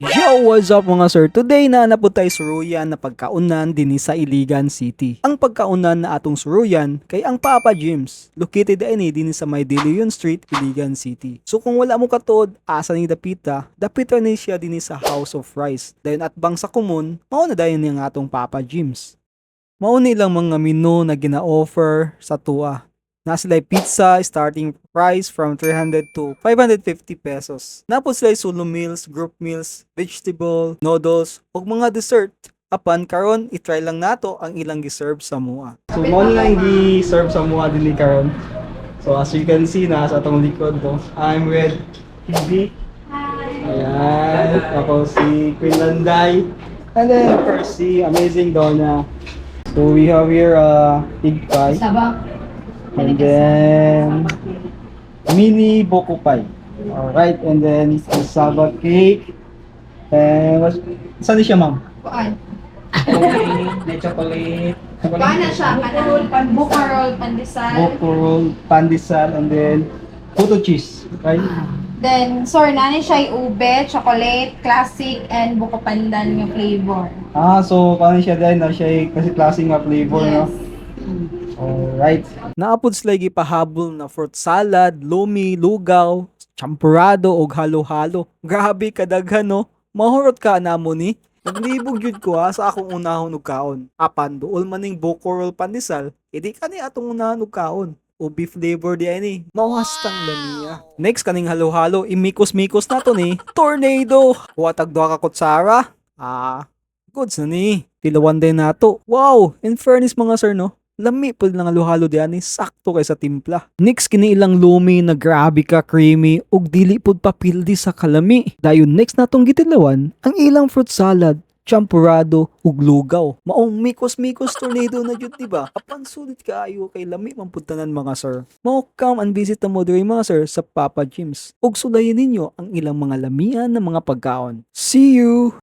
Yo! What's up mga sir? Today na po tayo suruyan na pagkaunan din sa Iligan City. Ang pagkaunan na atong suruyan kay ang Papa Gyms. Located din sa May De Leon Street, Iligan City. So kung wala mo katod, asa ni dapita ni siya din sa House of Rice. Dayon at bang sa kumun, mauna dayon niyang atong Papa Gyms. Mauni lang mga menu na gina-offer sa tuwa. Nasa sila pizza starting price from 300 to 550 pesos. Napos sila solo meals, group meals, vegetable, noodles, ug mga dessert. Apan karon i-try lang nato ang ilang gi-serve sa mua. So mo lang gi-serve sa mua dinhi karon. So as you can see na sa atong likod no, I'm with Hibby. Ayan, ako si Queen Landay. And then of course si Amazing Donna. So we have here pig pie. And then mini boko pie. Alright, and then cassava cake. And saan di siya ma'am? Kuan. May chocolate. Kuan na siya, panahol, buka roll, pandesal. Boko roll, pandesal, and then puto cheese. Right? Then, sorry, nani siya yung ube, chocolate, classic, and buko pandan yung flavor. So paano siya din na siya kasi klase nga flavor no? Yes. Alright. Naapod sila gipahabol na fruit salad, lumi, lugaw, champurado og halo-halo. Grabe kadaghan no. Mahurot ka na mo ni. Naglibog jud ko sa akong unahon og kaon. Apan duol maning boko roll pandesal, edi kani atong unahon og kaon. Ubi flavor di ay ni. Mawastang lamiya. Next kaning halo-halo, imikos-mikos na to ni. Tornado. Watag duha ka kutsara. Goods na ni. Tilawan din nato. Wow, in fairness mga sir no. Lami po lang halo-halo diyan sakto kay sa timpla. Next kini ilang lumi na grabe ka creamy ug dili pud papildi sa kalami. Dayon next natong gitilawan ang ilang fruit salad, champurado ug lugaw. Maong mikos-mikos tornado na jud diba? Apan sulit kaayo kay lami man pud tanan mga sir. Mao come and visit mo diri mga sir sa Papa Gyms. Ug sulayan ninyo ang ilang mga lamian na mga pagkaon. See you.